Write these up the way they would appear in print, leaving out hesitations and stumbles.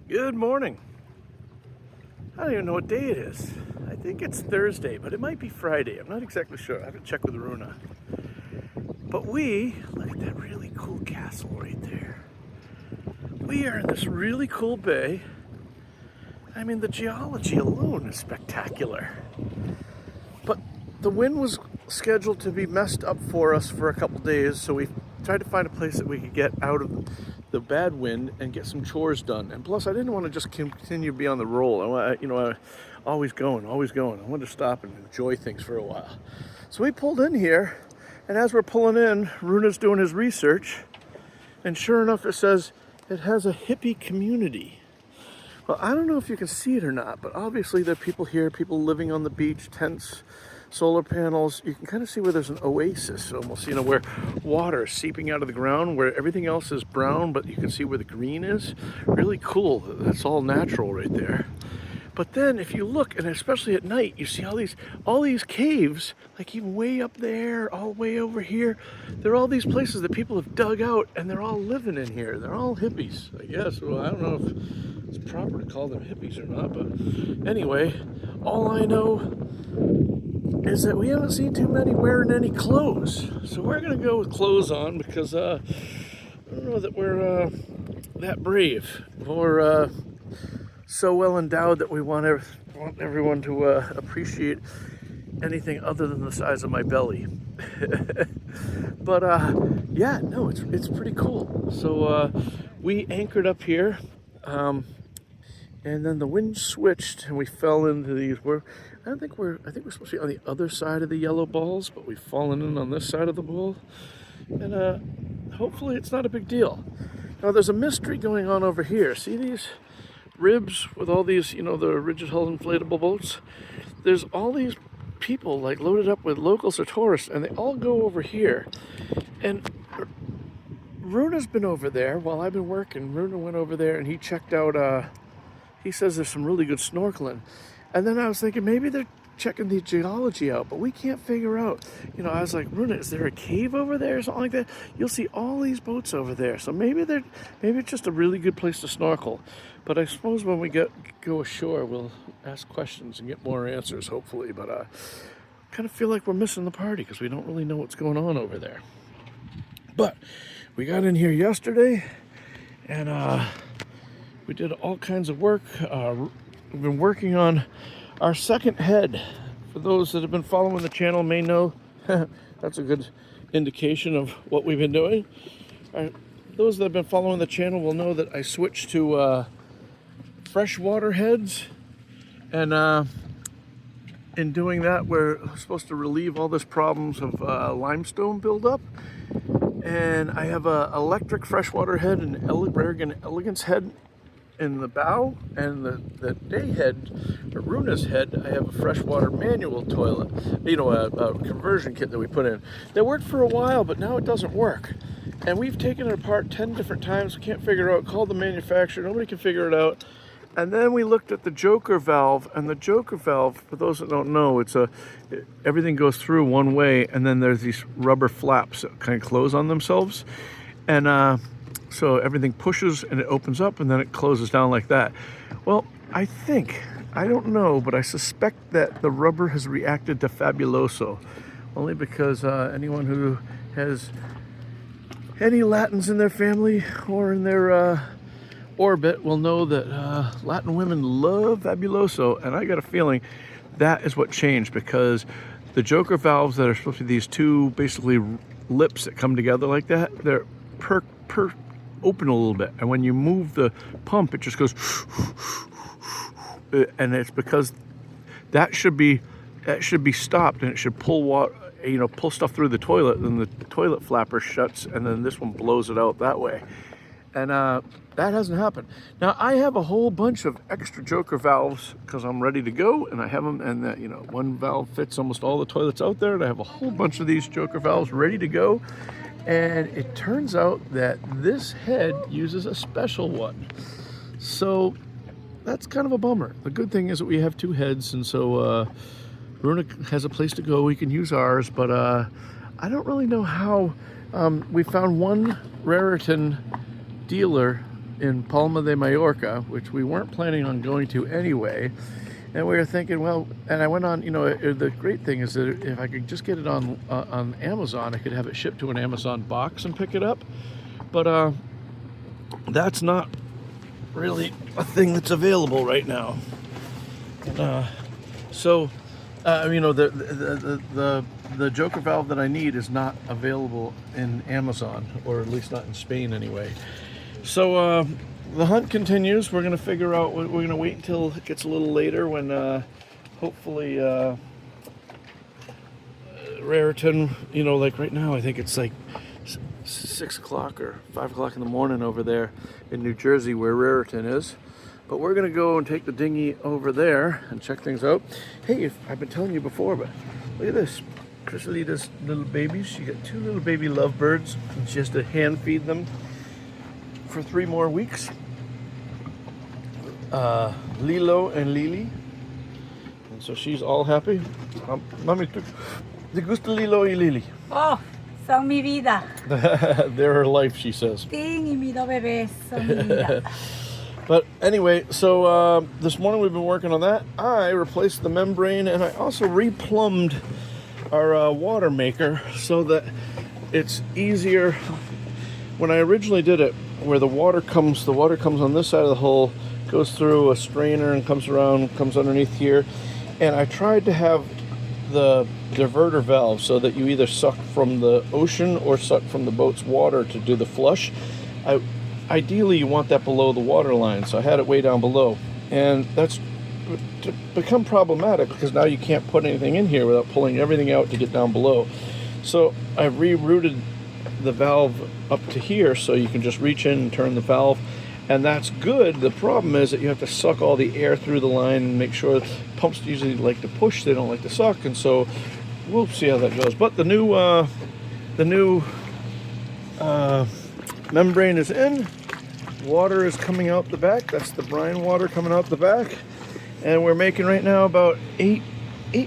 Good morning. I don't even know what day it is. I think it's Thursday, but it might be Friday. I'm not exactly sure. I haven't checked with Runa. But look at that really cool castle right there. We are in this really cool bay. I mean, the geology alone is spectacular. But the wind was scheduled to be messed up for us for a couple days, so we tried to find a place that we could get out of the bad wind and get some chores done. And plus, I didn't want to just continue to be on the roll. I always going. I wanted to stop and enjoy things for a while. So we pulled in here, and as we're pulling in, Runa's doing his research, and sure enough, it says it has a hippie community. Well, I don't know if you can see it or not, but obviously there are people here, people living on the beach, tents, solar panels. You can kind of see where there's an oasis almost, where water is seeping out of the ground, where everything else is brown, but you can see where the green is. Really cool. That's all natural right there. But then if you look, and especially at night, you see all these caves, like even way up there, all the way over here. There are all these places that people have dug out, and they're all living in here. They're all hippies, I guess. Well, I don't know if it's proper to call them hippies or not, but anyway, all I know is that we haven't seen too many wearing any clothes. So we're gonna go with clothes on because I don't know that we're that brave or so well endowed that we want everyone to appreciate anything other than the size of my belly. But yeah, no, it's pretty cool. So we anchored up here, and then the wind switched, and we fell into these. I think we're supposed to be on the other side of the yellow balls, but we've fallen in on this side of the ball, and hopefully it's not a big deal. Now there's a mystery going on over here. See these ribs with all these, the rigid hull inflatable boats? There's all these people like loaded up with locals or tourists, and they all go over here. And Runa's been over there while I've been working. Runa went over there and he checked out, he says there's some really good snorkeling. And then I was thinking maybe they're checking the geology out, but we can't figure out. I was like, Runa, is there a cave over there or something like that? You'll see all these boats over there. So maybe it's just a really good place to snorkel. But I suppose when we go ashore, we'll ask questions and get more answers, hopefully. But I kind of feel like we're missing the party because we don't really know what's going on over there. But we got in here yesterday, and we did all kinds of work. We've been working on our second head. For those that have been following the channel may know, that's a good indication of what we've been doing. Those that have been following the channel will know that I switched to freshwater heads, and in doing that, we're supposed to relieve all this problems of limestone buildup. And I have a electric freshwater head and American Elegance head in the bow, and the day head, or Runa's head, I have a freshwater manual toilet, a conversion kit that we put in. That worked for a while, but now it doesn't work. And we've taken it apart 10 different times, we can't figure it out, called the manufacturer, nobody can figure it out. And then we looked at the joker valve, and the joker valve, for those that don't know, everything goes through one way, and then there's these rubber flaps that kind of close on themselves. And so everything pushes and it opens up and then it closes down like that. Well, I don't know, but I suspect that the rubber has reacted to Fabuloso. Only because anyone who has any Latins in their family or in their orbit will know that Latin women love Fabuloso. And I got a feeling that is what changed, because the joker valves that are supposed to be these two basically lips that come together like that, they're open a little bit, and when you move the pump it just goes and it's because that should be stopped, and it should pull water, pull stuff through the toilet, then the toilet flapper shuts, and then this one blows it out that way. And that hasn't happened. Now I have a whole bunch of extra joker valves because I'm ready to go, and I have them, and one valve fits almost all the toilets out there, and I have a whole bunch of these joker valves ready to go. And it turns out that this head uses a special one. So that's kind of a bummer. The good thing is that we have two heads, and so Runa has a place to go. We can use ours, but I don't really know how. We found one Raritan dealer in Palma de Mallorca, which we weren't planning on going to anyway. And we were thinking, well, and I went on, you know, the great thing is that if I could just get it on Amazon, I could have it shipped to an Amazon box and pick it up. But that's not really a thing that's available right now. So, you know, the Joker valve that I need is not available in Amazon, or at least not in Spain anyway. So the hunt continues. We're gonna figure out. We're gonna wait until it gets a little later when hopefully Raritan. You know, like right now, I think it's like 6 o'clock or 5 o'clock in the morning over there in New Jersey where Raritan is. But we're gonna go and take the dinghy over there and check things out. Hey, I've been telling you before, but look at this. Chrysalita's little babies. She got 2 little baby lovebirds, and she has to hand feed them for 3 more weeks. Lilo and Lily. And so she's all happy. Mami, ¿te gusta Lilo y Lily? Oh, son mi vida. They're her life, she says. Sí, y mis 2 bebés son mi vida. But anyway, so this morning we've been working on that. I replaced the membrane, and I also replumbed our Watermaker so that it's easier. When I originally did it, where the water comes on this side of the hole, goes through a strainer and comes around, comes underneath here. And I tried to have the diverter valve so that you either suck from the ocean or suck from the boat's water to do the flush. Ideally, you want that below the water line, so I had it way down below. And that's become problematic because now you can't put anything in here without pulling everything out to get down below. So I rerouted the valve up to here so you can just reach in and turn the valve, and that's good. The problem is that you have to suck all the air through the line and make sure pumps usually like to push, they don't like to suck, and so we'll see how that goes. But the new membrane is in. Water is coming out the back. That's the brine water coming out the back, and we're making right now about 8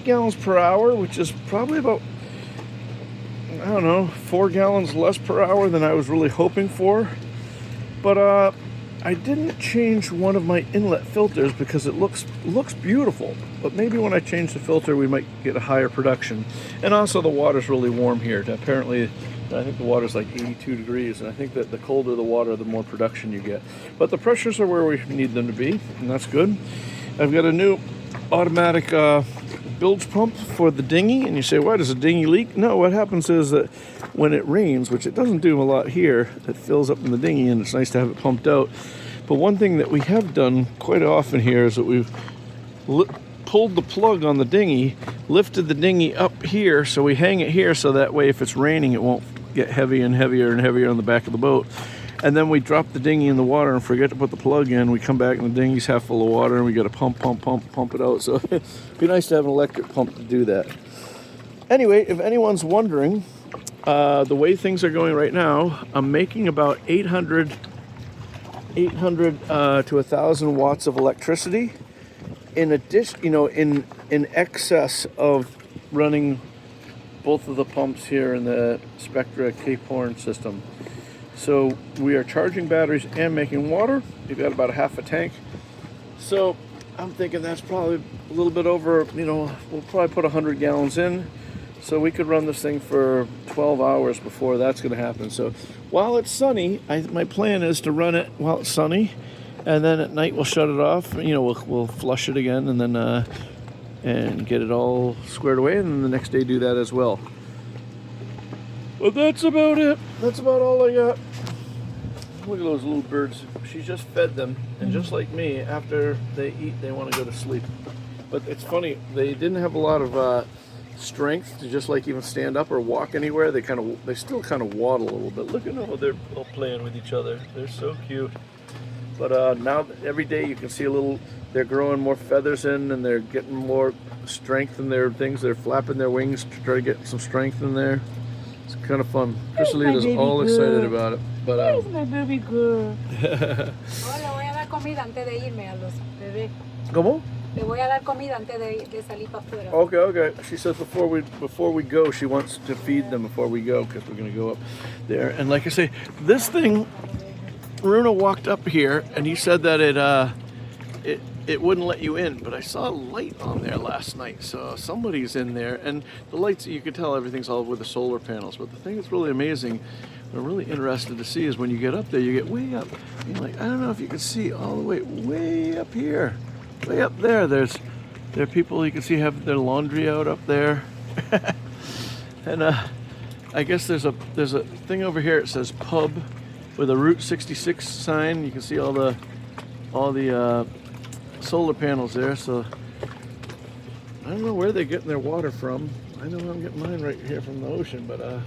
gallons per hour, which is probably about, I don't know, 4 gallons less per hour than I was really hoping for. But I didn't change one of my inlet filters because it looks beautiful. But maybe when I change the filter, we might get a higher production. And also the water's really warm here. Apparently, I think the water's like 82 degrees, and I think that the colder the water, the more production you get. But the pressures are where we need them to be, and that's good. I've got a new automatic bilge pump for the dinghy, and you say, why does a dinghy leak? No, what happens is that when it rains, which it doesn't do a lot here, it fills up in the dinghy, and it's nice to have it pumped out. But one thing that we have done quite often here is that we've pulled the plug on the dinghy, lifted the dinghy up here, so we hang it here so that way if it's raining it won't get heavy and heavier and heavier on the back of the boat. And then we drop the dinghy in the water and forget to put the plug in. We come back and the dinghy's half full of water, and we got to pump it out. So it'd be nice to have an electric pump to do that. Anyway, if anyone's wondering, the way things are going right now, I'm making about 800 to 1,000 watts of electricity. In addition, you know, in excess of running both of the pumps here in the Spectra Cape Horn system. So we are charging batteries and making water. We've got about a half a tank. So I'm thinking that's probably a little bit over, you know, we'll probably put 100 gallons in. So we could run this thing for 12 hours before that's going to happen. So while it's sunny, my plan is to run it while it's sunny. And then at night we'll shut it off. You know, we'll flush it again, and then and get it all squared away, and then the next day do that as well. But that's about it. That's about all I got. Look at those little birds. She just fed them, and just like me, after they eat, they want to go to sleep. But it's funny, they didn't have a lot of strength to just like even stand up or walk anywhere. They still kind of waddle a little bit. Look at how they're all playing with each other. They're so cute. But now every day you can see they're growing more feathers in, and they're getting more strength in their things. They're flapping their wings to try to get some strength in there. It's kind of fun. Chrysalita's all excited about it. But where's my baby girl? ¿Cómo? Le voy a dar comida antes de salir para afuera. Okay. She says before we go, she wants to feed them before we go, because we're going to go up there. And like I say, this thing Runa walked up here and he said that it wouldn't let you in, but I saw a light on there last night, so somebody's in there. And the lights, you can tell everything's all with the solar panels. But the thing that's really amazing, I'm really interested to see, is when you get up there, you get way up. And you're like, I don't know if you can see all the way up here, way up there. There are people you can see have their laundry out up there, and I guess there's a thing over here. It says pub with a Route 66 sign. You can see all the solar panels there. So I don't know where they're getting their water from. I know I'm getting mine right here from the ocean, but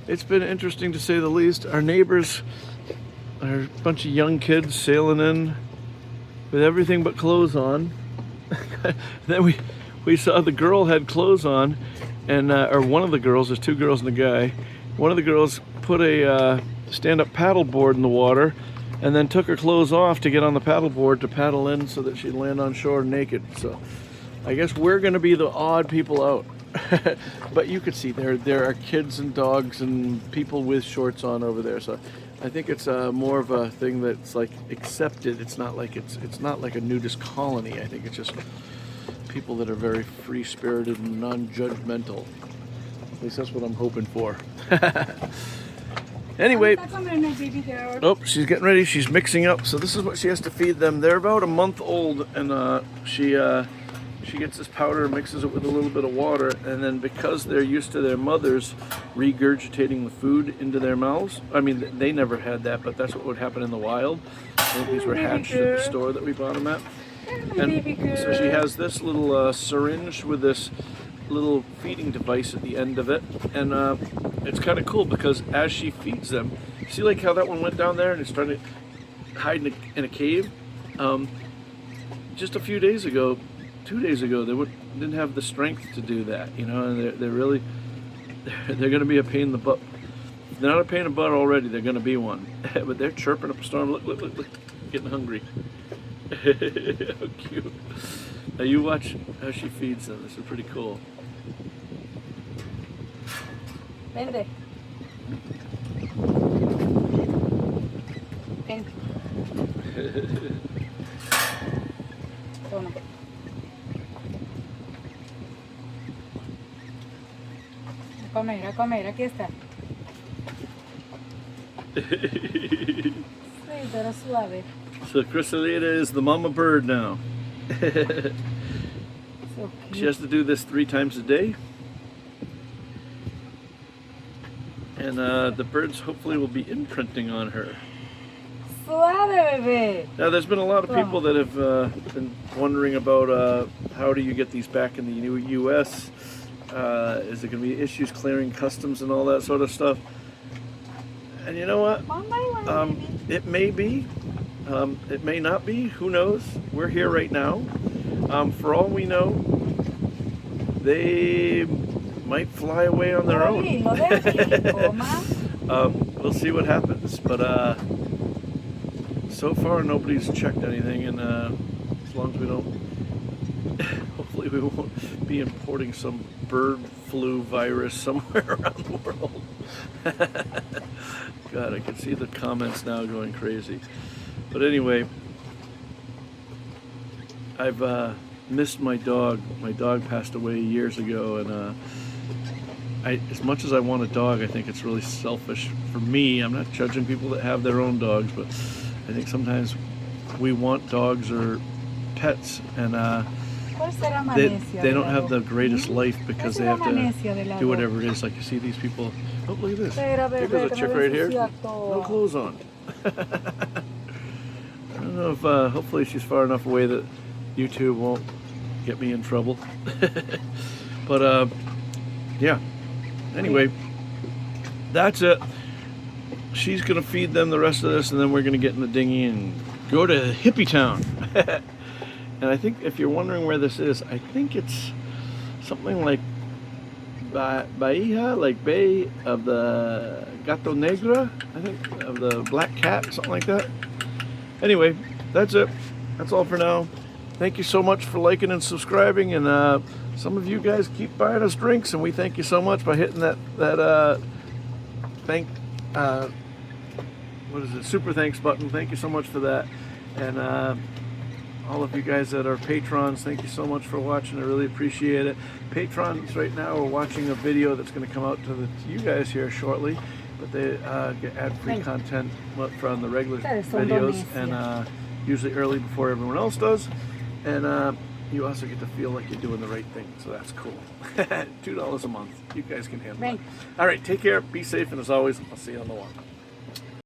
it's been interesting to say the least. Our neighbors are a bunch of young kids sailing in with everything but clothes on. Then we saw the girl had clothes on, and or one of the girls, there's two girls and a guy. One of the girls put a stand-up paddle board in the water, and then took her clothes off to get on the paddle board to paddle in so that she'd land on shore naked. So I guess we're going to be the odd people out. But you could see there are kids and dogs and people with shorts on over there. So I think it's more of a thing that's like accepted. It's not like a nudist colony. I think it's just people that are very free-spirited and non-judgmental. At least that's what I'm hoping for. Anyway, oh, she's getting ready. She's mixing up. So this is what she has to feed them. They're about a month old, and she gets this powder, mixes it with a little bit of water, and then because they're used to their mothers regurgitating the food into their mouths. I mean, they never had that, but that's what would happen in the wild. These were hatched at the store that we bought them at. And so she has this little syringe with this little feeding device at the end of it, and it's kind of cool because as she feeds them, see like how that one went down there and it's trying to hide in a cave. Just a few days ago, 2 days ago, they didn't have the strength to do that, you know. And they're going to be a pain in the butt. If they're not a pain in the butt already, they're going to be one. But they're chirping up a storm. Look, getting hungry. How cute. Now you watch how she feeds them. This is pretty cool. Vente. Ven. Toma. A comer, aquí está. Sí, pero suave. So Chrysalida is the mama bird now. So She has to do this 3 times a day. And the birds hopefully will be imprinting on her. Suave, bebé. Now there's been a lot of people that have been wondering about how do you get these back in the U.S. Is it going to be issues clearing customs and all that sort of stuff? And you know what? It may be. It may not be. Who knows? We're here right now. For all we know, they might fly away on their own. We'll see what happens. But so far, nobody's checked anything. And as long as we don't, hopefully we won't be importing some bird flu virus somewhere around the world. God, I can see the comments now going crazy. But anyway, I've missed my dog. My dog passed away years ago, and as much as I want a dog, I think it's really selfish for me. I'm not judging people that have their own dogs, but I think sometimes we want dogs or pets, and they don't have the greatest life because they have to do whatever it is. Like you see these people. Oh, look at this. There's a chick right here. No clothes on. I don't know if hopefully she's far enough away that YouTube won't get me in trouble. But yeah. Anyway, that's it. She's gonna feed them the rest of this, and then we're gonna get in the dinghy and go to Hippie Town. And I think if you're wondering where this is, I think it's something like Bahia, like Bay of the Gato Negra, I think, of the Black Cat, something like that. Anyway, that's it. That's all for now. Thank you so much for liking and subscribing, and some of you guys keep buying us drinks, and we thank you so much by hitting that what is it, super thanks button. Thank you so much for that. And all of you guys that are patrons, thank you so much for watching. I really appreciate it. Patrons right now are watching a video that's going to come out to you guys here shortly, but they get ad-free content from the regular videos, and usually early before everyone else does. And you also get to feel like you're doing the right thing, so that's cool. $2 a month. You guys can handle it. All right, take care, be safe, and as always, I'll see you on the water.